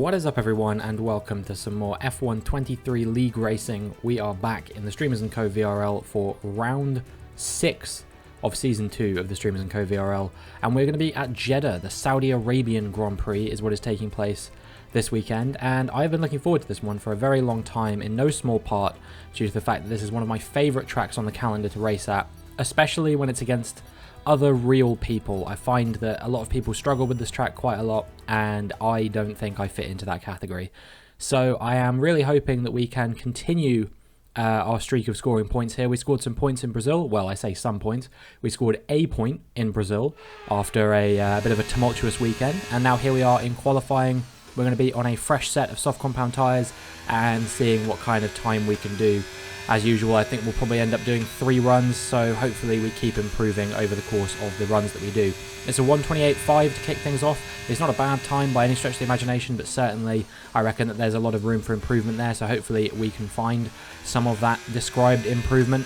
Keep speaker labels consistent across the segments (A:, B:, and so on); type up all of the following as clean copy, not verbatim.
A: What is up everyone, and welcome to some more F1 23 League Racing. We are back in the Streamers & Co VRL for round 6 of Season 2 of the Streamers & Co VRL, and we're going to be at Jeddah. The Saudi Arabian Grand Prix is what is taking place this weekend, and I've been looking forward to this one for a very long time, in no small part due to the fact that this is one of my favourite tracks on the calendar to race at, especially when it's against other real people. I find that a lot of people struggle with this track quite a lot, and I don't think I fit into that category. So I am really hoping that we can continue our streak of scoring points here. We scored some points in Brazil. Well, I say some points. We scored a point in Brazil after a bit of a tumultuous weekend, and now here we are in qualifying. We're going to be on a fresh set of soft compound tyres and seeing what kind of time we can do. As usual, I think we'll probably end up doing 3 runs, so hopefully we keep improving over the course of the runs that we do. It's a 1:28.5 to kick things off. It's not a bad time by any stretch of the imagination, but certainly I reckon that there's a lot of room for improvement there, so hopefully we can find some of that described improvement,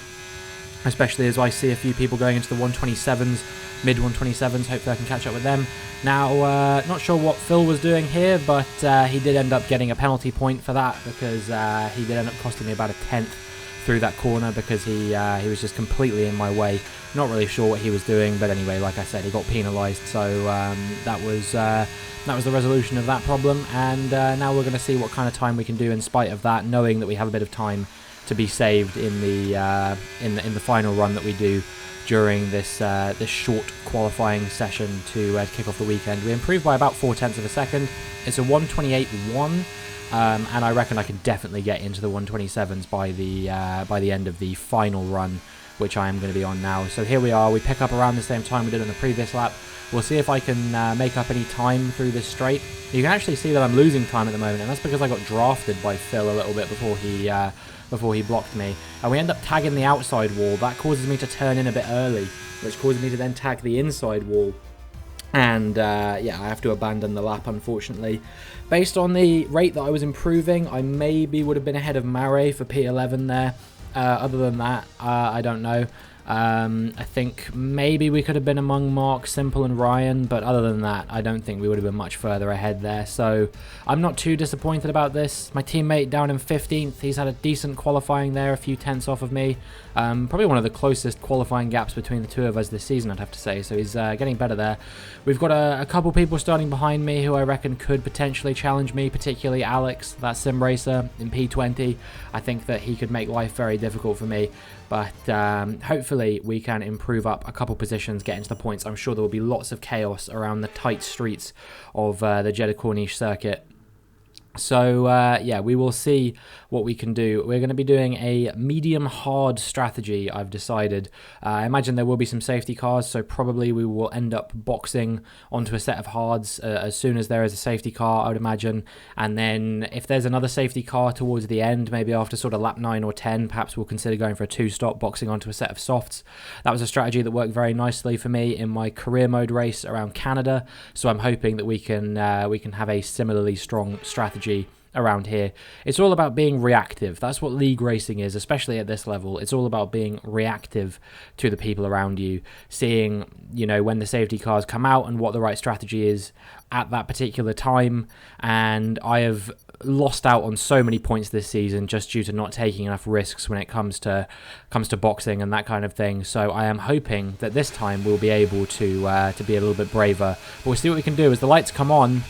A: especially as I see a few people going into the 1:27s, mid 1:27s. Hopefully I can catch up with them. Now, not sure what Phil was doing here, but he did end up getting a penalty point for that, because he did end up costing me about a 10th through that corner, because he was just completely in my way. Not really sure what he was doing, but anyway, like I said, he got penalised, so that was the resolution of that problem. And now we're going to see what kind of time we can do in spite of that, knowing that we have a bit of time to be saved in the final run that we do during this this short qualifying session to kick off the weekend. We improved by about 0.4 of a second. It's a 1:28.1. And I reckon I can definitely get into the 1:27s by the end of the final run, which I am going to be on now. So here we are. We pick up around the same time we did on the previous lap. We'll see if I can make up any time through this straight. You can actually see that I'm losing time at the moment, and that's because I got drafted by Phil a little bit before he blocked me. And we end up tagging the outside wall. That causes me to turn in a bit early, which causes me to then tag the inside wall. And yeah, I have to abandon the lap, unfortunately. Based on the rate that I was improving, I maybe would have been ahead of Mare for P11 there. Other than that, I don't know. I think maybe we could have been among Mark, Simple and Ryan, but other than that, I don't think we would have been much further ahead there. So I'm not too disappointed about this. My teammate down in 15th, he's had a decent qualifying there, a few tenths off of me. Probably one of the closest qualifying gaps between the two of us this season, I'd have to say, so he's getting better there. We've got a couple people starting behind me who I reckon could potentially challenge me, particularly Alex, that sim racer in P20. I think that he could make life very difficult for me, but hopefully we can improve up a couple positions, get into the points. I'm sure there will be lots of chaos around the tight streets of the Jeddah Corniche Circuit. So yeah, we will see what we can do. We're going to be doing a medium hard strategy, I've decided. I imagine there will be some safety cars, so probably we will end up boxing onto a set of hards as soon as there is a safety car, I would imagine. And then if there's another safety car towards the end, maybe after sort of lap 9 or 10, perhaps we'll consider going for a 2-stop, boxing onto a set of softs. That was a strategy that worked very nicely for me in my career mode race around Canada, so I'm hoping that we can have a similarly strong strategy around here. It's all about being reactive. That's what league racing is, especially at this level. It's all about being reactive to the people around you, seeing, you know, when the safety cars come out and what the right strategy is at that particular time. And I have lost out on so many points this season just due to not taking enough risks when it comes to boxing and that kind of thing. So I am hoping that this time we'll be able to be a little bit braver. But we'll see what we can do as the lights come on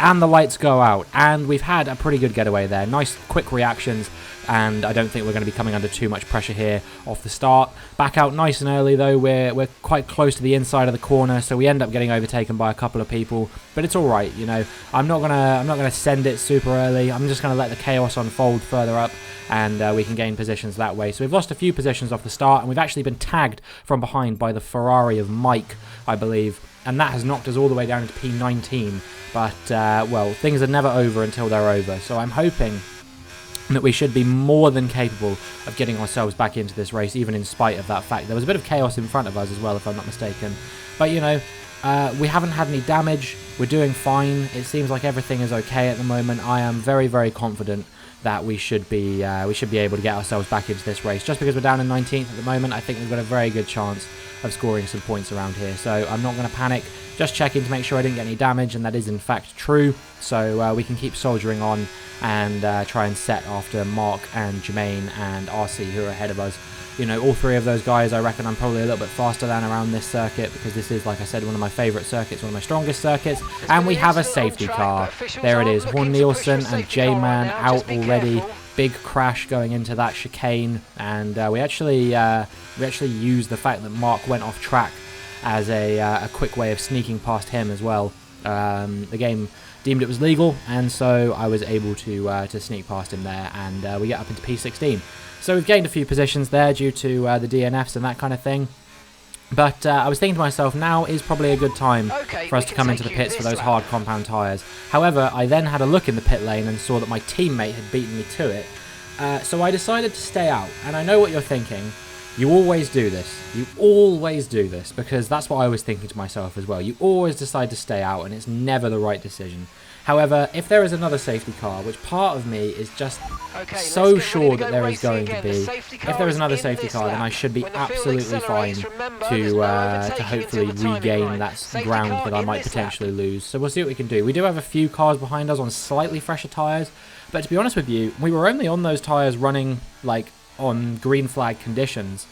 A: and the lights go out, and we've had a pretty good getaway there. Nice quick reactions, and I don't think we're going to be coming under too much pressure here off the start. Back out nice and early though. We're quite close to the inside of the corner, so we end up getting overtaken by a couple of people, but it's all right. You know, I'm not gonna send it super early. I'm just gonna let the chaos unfold further up, and we can gain positions that way. So we've lost a few positions off the start, and we've actually been tagged from behind by the Ferrari of Mike, I believe, and that has knocked us all the way down into P19. But, well, things are never over until they're over. So I'm hoping that we should be more than capable of getting ourselves back into this race, even in spite of that fact. There was a bit of chaos in front of us as well, if I'm not mistaken. But, you know, We haven't had any damage. We're doing fine. It seems like everything is okay at the moment. I am very, very confident that we should be able to get ourselves back into this race. Just because we're down in 19th at the moment, I think we've got a very good chance of scoring some points around here. So I'm not going to panic. Just checking to make sure I didn't get any damage, and that is in fact true. So we can keep soldiering on and try and set after Mark and Jermaine and RC, who are ahead of us. You know, all three of those guys, I reckon I'm probably a little bit faster than around this circuit, because this is, like I said, one of my favourite circuits, one of my strongest circuits. And we have a safety car. There it is. Horn Nielsen and J-Man out already. Big crash going into that chicane, and we actually used the fact that Mark went off track as a quick way of sneaking past him as well. The game deemed it was legal, and so I was able to sneak past him there, and we get up into P16. So we've gained a few positions there due to the DNFs and that kind of thing. But I was thinking to myself, now is probably a good time for us to come into the pits for those hard compound tyres. However, I then had a look in the pit lane and saw that my teammate had beaten me to it. So I decided to stay out. And I know what you're thinking. You always do this. You always do this, because that's what I was thinking to myself as well. You always decide to stay out, and it's never the right decision. However, if there is another safety car, which part of me is just so sure that there is going to be, if there is another safety car, then I should be absolutely fine to hopefully regain that ground that I might potentially lose. So we'll see what we can do. We do have a few cars behind us on slightly fresher tyres, but to be honest with you, we were only on those tyres running like on green flag conditions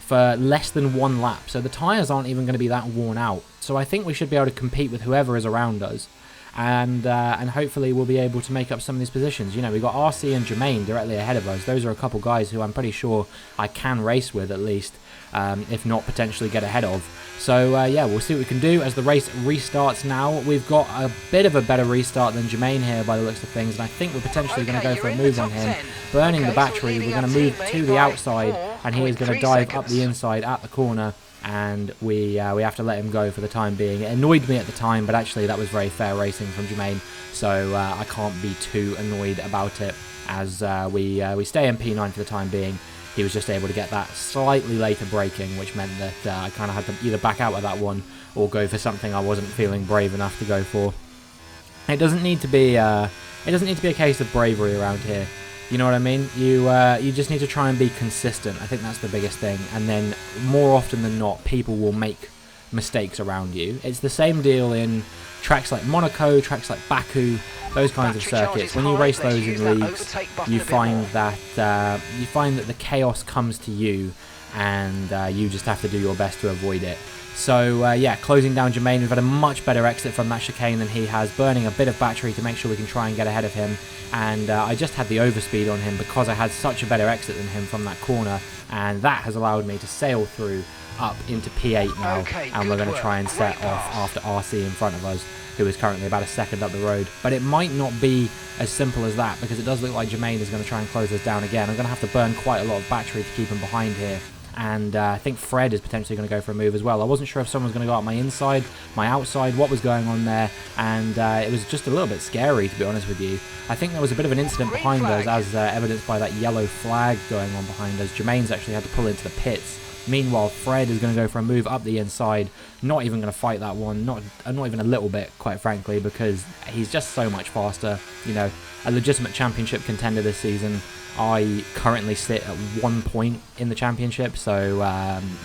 A: for less than one lap, so the tyres aren't even going to be that worn out. So I think we should be able to compete with whoever is around us. And hopefully we'll be able to make up some of these positions. You know, we've got RC and Jermaine directly ahead of us. Those are a couple guys who I'm pretty sure I can race with at least, if not potentially get ahead of. So yeah, we'll see what we can do as the race restarts now. We've got a bit of a better restart than Jermaine here by the looks of things, and I think we're potentially going to go for a move on him. Burning the battery, we're going to move to the outside, and he is going to dive up the inside at the corner. And we have to let him go for the time being. It annoyed me at the time, but actually that was very fair racing from Jermaine, so I can't be too annoyed about it, as we stay in P9 for the time being. He was just able to get that slightly later braking, which meant that I kind of had to either back out of that one or go for something I wasn't feeling brave enough to go for. It doesn't need to be a case of bravery around here. You know what I mean? You just need to try and be consistent. I think that's the biggest thing. And then more often than not, people will make mistakes around you. It's the same deal in tracks like Monaco, tracks like Baku, those kinds of circuits. When you race those in leagues, you find that the chaos comes to you, and you just have to do your best to avoid it. So yeah, closing down Jermaine. We've had a much better exit from that chicane than he has, burning a bit of battery to make sure we can try and get ahead of him. And I just had the overspeed on him because I had such a better exit than him from that corner, and that has allowed me to sail through up into P8 now, and we're going to try and set off after RC in front of us, who is currently about a second up the road. But it might not be as simple as that, because it does look like Jermaine is going to try and close us down again. I'm going to have to burn quite a lot of battery to keep him behind here. And I think Fred is potentially going to go for a move as well. I wasn't sure if someone was going to go up my inside, my outside, what was going on there, and it was just a little bit scary, to be honest with you. I think there was a bit of an incident behind us, as evidenced by that yellow flag going on behind us. Jermaine's actually had to pull into the pits. Meanwhile, Fred is going to go for a move up the inside, not even going to fight that one, not even a little bit, quite frankly, because he's just so much faster. You know, a legitimate championship contender this season. I currently sit at 1 point in the championship, so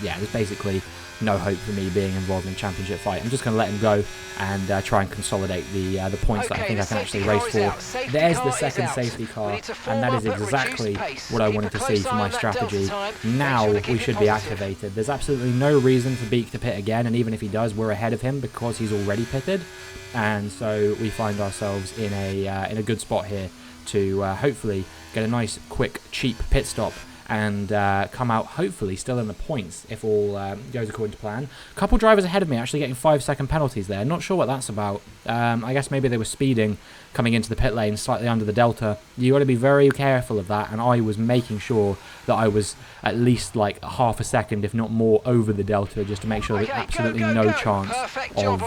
A: yeah, there's basically no hope for me being involved in a championship fight. I'm just going to let him go and try and consolidate the points that I think I can actually race for. There's the second safety car, and that is exactly what I wanted to see for my strategy. Now we should be activated. There's absolutely no reason for Beak to pit again, and even if he does, we're ahead of him because he's already pitted, and so we find ourselves in a good spot here to hopefully get a nice, quick, cheap pit stop and come out hopefully still in the points if all goes according to plan. A couple drivers ahead of me actually getting 5-second penalties there. Not sure what that's about. I guess maybe they were speeding coming into the pit lane slightly under the delta. You got to be very careful of that, and I was making sure that I was at least like half a second, if not more, over the delta, just to make sure there's absolutely no chance of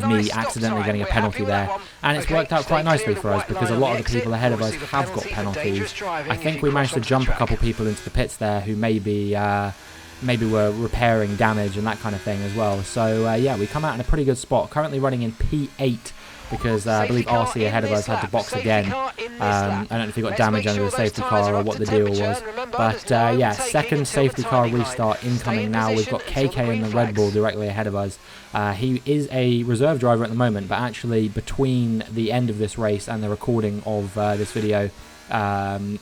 A: me accidentally getting a penalty there. And it's worked out quite nicely for us because a lot of the people ahead of us have got penalties. I think we managed to jump a couple people into the pits there who maybe maybe we're repairing damage and that kind of thing as well. So yeah, we come out in a pretty good spot. Currently running in P8 because I believe RC ahead of us had to box again. I don't know if he got damage under the safety car or what the deal was. But yeah, second safety car restart incoming now. We've got KK in the Red Bull directly ahead of us. He is a reserve driver at the moment, but actually between the end of this race and the recording of this video,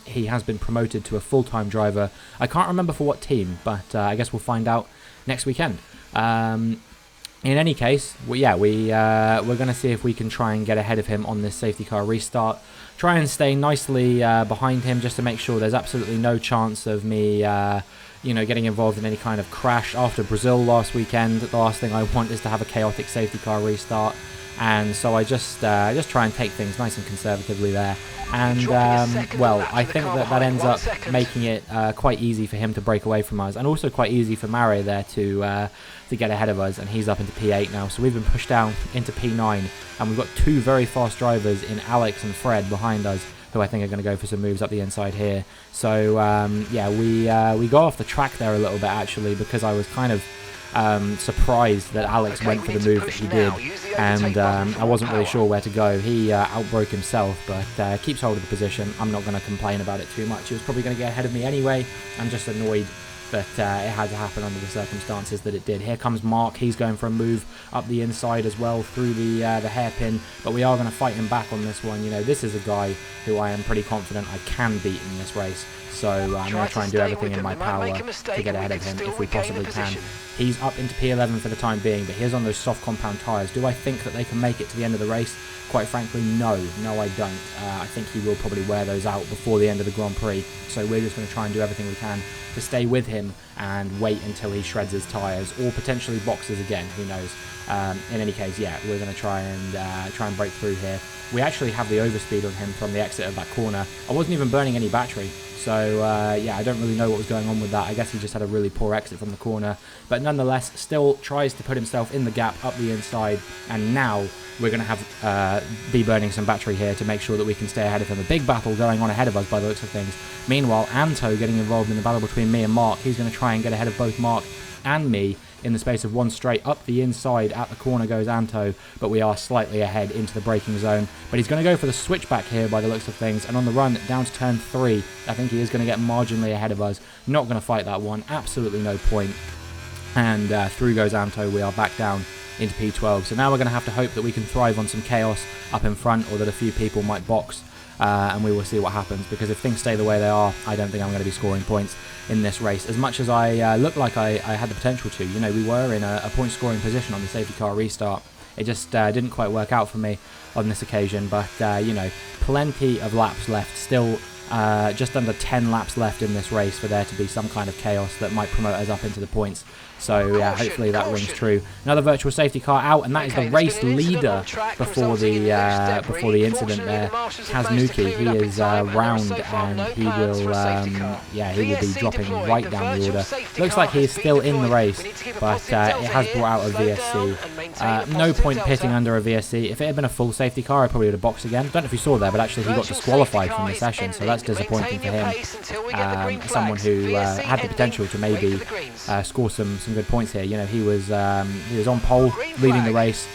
A: he has been promoted to a full-time driver. I can't remember for what team, but I guess we'll find out next weekend. In any case, we're going to see if we can try and get ahead of him on this safety car restart. Try and stay nicely behind him just to make sure there's absolutely no chance of me, getting involved in any kind of crash. After Brazil last weekend, the last thing I want is to have a chaotic safety car restart. And so I just try and take things nice and conservatively there. And, well, I think that ends up making it quite easy for him to break away from us. And also quite easy for Mare there to get ahead of us. And he's up into P8 now. So we've been pushed down into P9. And we've got two very fast drivers in Alex and Fred behind us, who I think are going to go for some moves up the inside here. So, yeah, we go off the track there a little bit, actually, because I was kind of surprised that Alex went for the move that he did, and I wasn't really sure where to go. He outbroke himself, but keeps hold of the position. I'm not going to complain about it too much. He was probably going to get ahead of me anyway. I'm just annoyed that it had to happen under the circumstances that it did. Here comes Mark. He's going for a move up the inside as well through the hairpin, but we are going to fight him back on this one. This is a guy who I am pretty confident I can beat in this race. So I'm going to try and do everything in my power to get ahead of him if we possibly can. He's up into P11 for the time being, but he's on those soft compound tyres. Do I think that they can make it to the end of the race? Quite frankly, no. No, I don't. I think he will probably wear those out before the end of the Grand Prix. So we're just going to try and do everything we can to stay with him and wait until he shreds his tyres or potentially boxes again. Who knows? In any case, yeah, we're going to try and break through here. We actually have the overspeed on him from the exit of that corner. I wasn't even burning any battery. So, yeah, I don't really know what was going on with that. I guess he just had a really poor exit from the corner. But nonetheless, still tries to put himself in the gap up the inside. And now we're going to have be burning some battery here to make sure that we can stay ahead of him. A big battle going on ahead of us by the looks of things. Meanwhile, Anto getting involved in the battle between me and Mark. He's going to try and get ahead of both Mark and me in the space of one straight. Up the inside at the corner goes Anto, but we are slightly ahead into the braking zone. But he's going to go for the switchback here by the looks of things, and on the run down to turn 3, I think he is going to get marginally ahead of us. Not going to fight that one, absolutely no point. And through goes Anto. We are back down into P12. So now we're going to have to hope that we can thrive on some chaos up in front, or that a few people might box. And we will see what happens, because if things stay the way they are, I don't think I'm going to be scoring points in this race. As much as I look like I had the potential to, we were in a point scoring position on the safety car restart. It just didn't quite work out for me on this occasion, but plenty of laps left. Still just under 10 laps left in this race for there to be some kind of chaos that might promote us up into the points. So yeah, hopefully that rings true. Another virtual safety car out, and that is the race leader before the incident there. Kazuki, he is round, and he will be dropping right down the order. Looks like he is still in the race, but it has brought out a VSC. No point pitting under a VSC. If it had been a full safety car, I probably would have boxed again. Don't know if you saw there, but actually he got disqualified from the session, so that's disappointing for him. Someone who had the potential to maybe score some good points here. He was on pole, leading the race.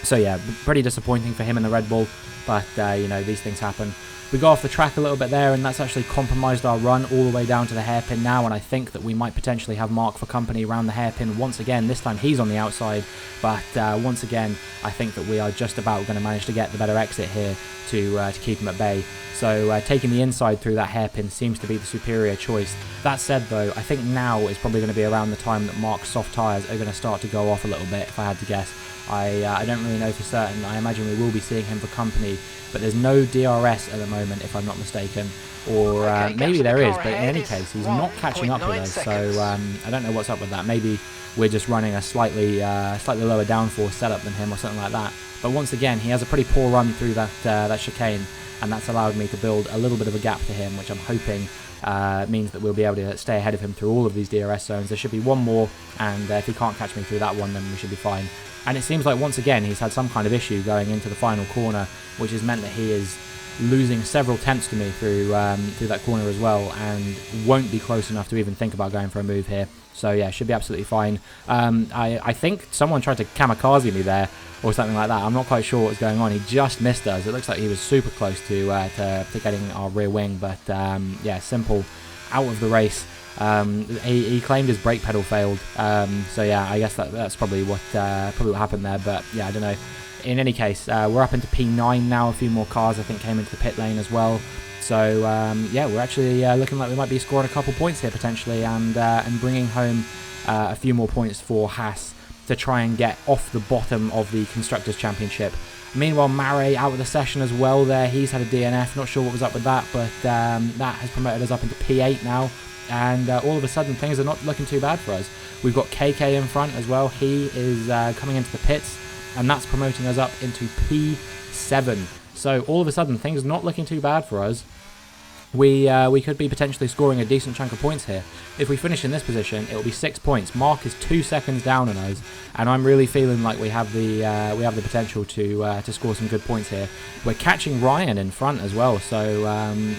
A: So yeah, pretty disappointing for him in the Red Bull, but these things happen. We go off the track a little bit there, and that's actually compromised our run all the way down to the hairpin now, and I think that we might potentially have Mark for company around the hairpin once again. This time he's on the outside, but once again, I think that we are just about going to manage to get the better exit here to keep him at bay. So taking the inside through that hairpin seems to be the superior choice. That said though, I think now is probably going to be around the time that Mark's soft tyres are going to start to go off a little bit, if I had to guess. I don't really know for certain. I imagine we will be seeing him for company, but there's no DRS at the moment, if I'm not mistaken. Or maybe there is, but in any case, he's not catching up with us, so I don't know what's up with that. Maybe we're just running a slightly lower downforce setup than him or something like that. But once again, he has a pretty poor run through that chicane, and that's allowed me to build a little bit of a gap to him, which I'm hoping means that we'll be able to stay ahead of him through all of these DRS zones. There should be one more, and if he can't catch me through that one, then we should be fine. And it seems like once again he's had some kind of issue going into the final corner, which has meant that he is losing several tenths to me through that corner as well, and won't be close enough to even think about going for a move here. So yeah, should be absolutely fine. I think someone tried to kamikaze me there or something like that. I'm not quite sure what's going on. He just missed us. It looks like he was super close to getting our rear wing, but yeah, simple out of the race. He claimed his brake pedal failed. So yeah, I guess that's probably what happened there. But yeah, I don't know. In any case, we're up into P9 now. A few more cars, I think, came into the pit lane as well. So yeah, we're actually looking like we might be scoring a couple points here potentially, and bringing home a few more points for Haas to try and get off the bottom of the Constructors' Championship. Meanwhile, Mare out of the session as well there. He's had a DNF. Not sure what was up with that, but that has promoted us up into P8 now. And all of a sudden, things are not looking too bad for us. We've got KK in front as well. He is coming into the pits, and that's promoting us up into P7. So all of a sudden, things are not looking too bad for us. We could be potentially scoring a decent chunk of points here. If we finish in this position, it will be 6 points. Mark is 2 seconds down on us, and I'm really feeling like we have the potential to score some good points here. We're catching Ryan in front as well, so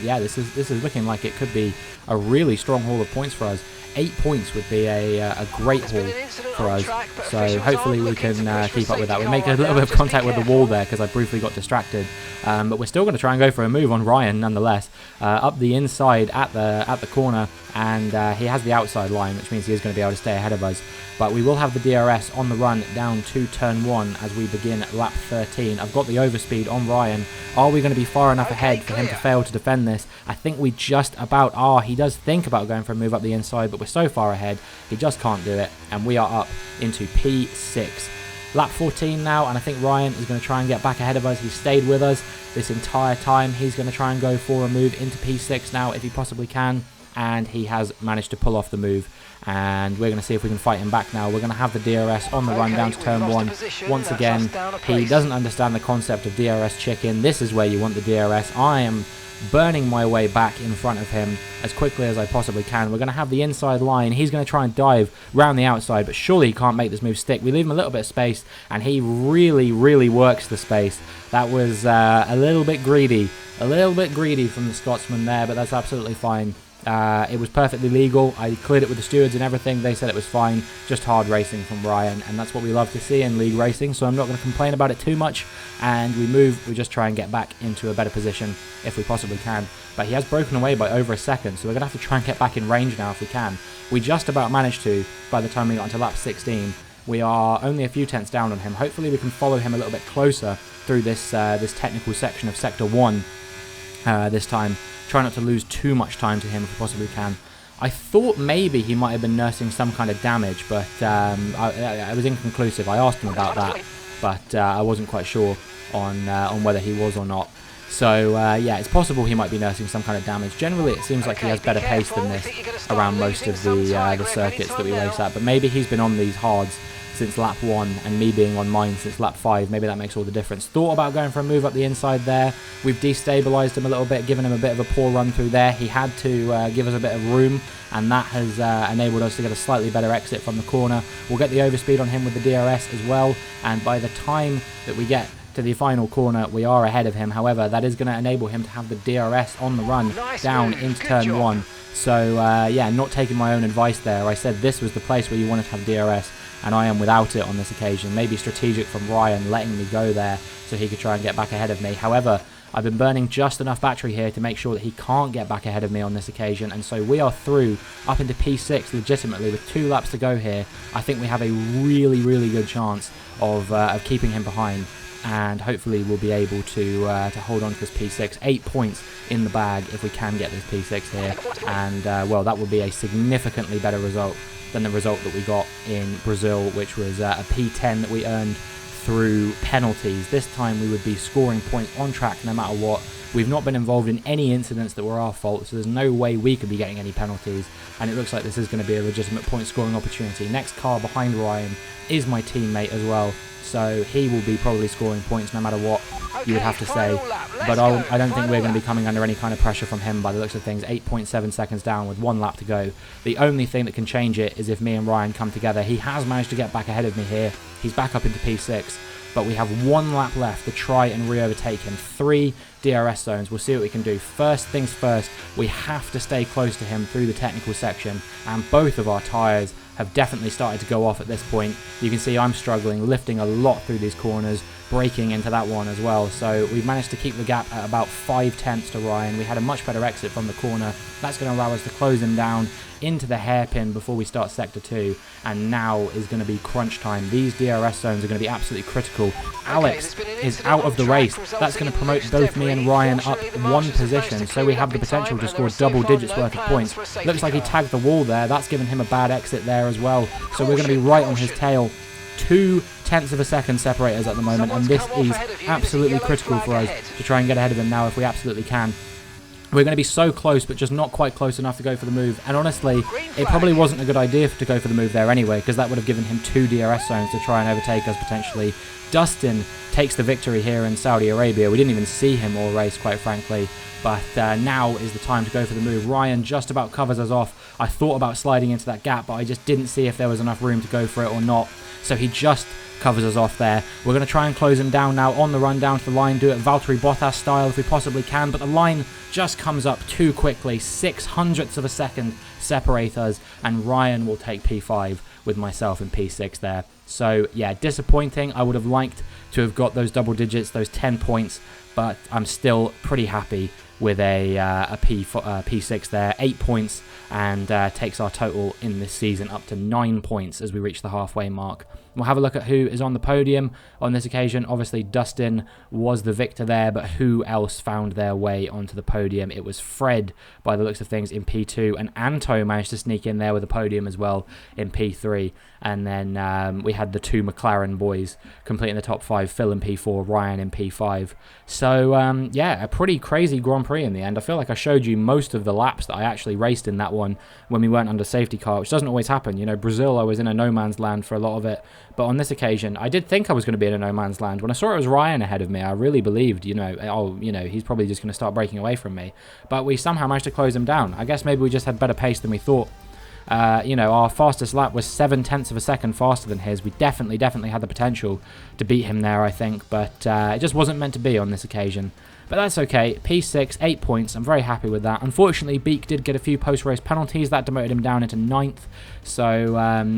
A: yeah, this is looking like it could be a really strong haul of points for us. 8 points would be a great haul for us, so hopefully we can keep up with that. We're making a little bit of contact with the wall there because I briefly got distracted, but we're still going to try and go for a move on Ryan nonetheless. Up the inside at the corner, and he has the outside line, which means he is going to be able to stay ahead of us. But we will have the DRS on the run down to turn 1 as we begin lap 13. I've got the overspeed on Ryan. Are we going to be far enough ahead for him to fail to defend this? I think we just about are. He does think about going for a move up the inside, but we're so far ahead, he just can't do it. And we are up into P6. Lap 14 now, and I think Ryan is going to try and get back ahead of us. He stayed with us this entire time. He's going to try and go for a move into P6 now if he possibly can, and he has managed to pull off the move. And we're going to see if we can fight him back now. We're going to have the DRS on the run down to turn 1. Once again, he doesn't understand the concept of DRS chicken. This is where you want the DRS. I am burning my way back in front of him as quickly as I possibly can. We're going to have the inside line. He's going to try and dive round the outside, but surely he can't make this move stick. We leave him a little bit of space, and he really, really works the space. That was a little bit greedy from the Scotsman there, but that's absolutely fine. It was perfectly legal. I cleared it with the stewards and everything. They said it was fine. Just hard racing from Ryan, and that's what we love to see in league racing, so I'm not going to complain about it too much. And we just try and get back into a better position if we possibly can. But he has broken away by over a second, so we're going to have to try and get back in range now if we can. We just about managed to by the time we got into lap 16. We are only a few tenths down on him. Hopefully we can follow him a little bit closer through this technical section of Sector 1 this time. Try not to lose too much time to him if we possibly can. I thought maybe he might have been nursing some kind of damage, but I was inconclusive. I asked him about that, but I wasn't quite sure on whether he was or not. So yeah, it's possible he might be nursing some kind of damage. Generally, it seems like he has better pace than this around most of the circuits that we race at, but maybe he's been on these hards since lap 1 and me being on mine since lap 5. Maybe that makes all the difference. Thought about going for a move up the inside there. We've destabilised him a little bit, given him a bit of a poor run through there. He had to give us a bit of room, and that has enabled us to get a slightly better exit from the corner. We'll get the overspeed on him with the DRS as well, and by the time that we get to the final corner, we are ahead of him. However, that is going to enable him to have the DRS on the run down into turn 1. So yeah, not taking my own advice there. I said this was the place where you wanted to have DRS, and I am without it on this occasion. Maybe strategic from Ryan letting me go there so he could try and get back ahead of me. However, I've been burning just enough battery here to make sure that he can't get back ahead of me on this occasion, and so we are through up into P6 legitimately with 2 laps to go here. I think we have a really, really good chance of keeping him behind, and hopefully we'll be able to hold on to this P6. 8 points in the bag if we can get this P6 here, and well, that would be a significantly better result than the result that we got in Brazil, which was a P10 that we earned through penalties. This time we would be scoring points on track no matter what. We've not been involved in any incidents that were our fault, so there's no way we could be getting any penalties, and it looks like this is going to be a legitimate point scoring opportunity. Next car behind Ryan is my teammate as well, so he will be probably scoring points no matter what you would have to say. But I don't think we're going to be coming under any kind of pressure from him by the looks of things. 8.7 seconds down with 1 lap to go. The only thing that can change it is if me and Ryan come together. He has managed to get back ahead of me here. He's back up into P6. But we have 1 lap left to try and re-overtake him. 3 DRS zones. We'll see what we can do. First things first, we have to stay close to him through the technical section, and both of our tyres have definitely started to go off at this point. You can see I'm struggling, lifting a lot through these corners, braking into that one as well. So we've managed to keep the gap at about 5/10 to Ryan. We had a much better exit from the corner. That's going to allow us to close him down into the hairpin before we start sector 2, and now is going to be crunch time. These DRS zones are going to be absolutely critical. Alex is out of the race. That's going to promote both me and Ryan up 1 position, so we have the potential to score double digits worth of points. Looks like he tagged the wall there. That's given him a bad exit there as well, so we're going to be right on his tail. 0.2 of a second separate us at the moment, and this is absolutely critical for us to try and get ahead of him now if we absolutely can. We're going to be so close, but just not quite close enough to go for the move. And honestly, it probably wasn't a good idea to go for the move there anyway, because that would have given him 2 DRS zones to try and overtake us potentially. Dustin takes the victory here in Saudi Arabia. We didn't even see him all race, quite frankly. But now is the time to go for the move. Ryan just about covers us off. I thought about sliding into that gap, but I just didn't see if there was enough room to go for it or not. So he just covers us off there. We're going to try and close him down now on the run down to the line, do it Valtteri Bottas style if we possibly can, but the line just comes up too quickly. 0.06 of a second separate us, and Ryan will take P5 with myself in P6 there. So yeah, disappointing. I would have liked to have got those double digits, those 10 points, but I'm still pretty happy with a P6 there, 8 points, and takes our total in this season up to 9 points as we reach the halfway mark. We'll have a look at who is on the podium on this occasion. Obviously, Dustin was the victor there, but who else found their way onto the podium? It was Fred, by the looks of things, in P2, and Anto managed to sneak in there with a podium as well in P3. And then we had the 2 McLaren boys completing the top 5, Phil in P4, Ryan in P5. So, yeah, a pretty crazy Grand Prix in the end. I feel like I showed you most of the laps that I actually raced in that one when we weren't under safety car, which doesn't always happen. You know, Brazil, I was in a no man's land for a lot of it. But on this occasion, I did think I was going to be in a no man's land. When I saw it was Ryan ahead of me, I really believed, you know, oh, you know, he's probably just going to start breaking away from me. But we somehow managed to close him down. I guess maybe we just had better pace than we thought. You know, our fastest lap was 0.7 of a second faster than his. We definitely had the potential to beat him there, I think. But it just wasn't meant to be on this occasion. But that's okay. P6, 8 points. I'm very happy with that. Unfortunately, Beak did get a few post-race penalties. That demoted him down into 9th. So,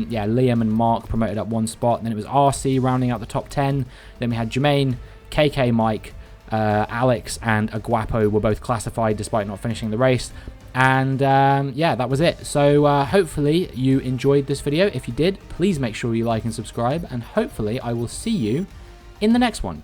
A: yeah, Liam and Mark promoted up 1 spot. Then it was RC rounding out the top 10. Then we had Jermaine, KK Mike, Alex, and Aguapo were both classified despite not finishing the race. And yeah, that was it. So hopefully you enjoyed this video. If you did, please make sure you like and subscribe. And hopefully I will see you in the next one.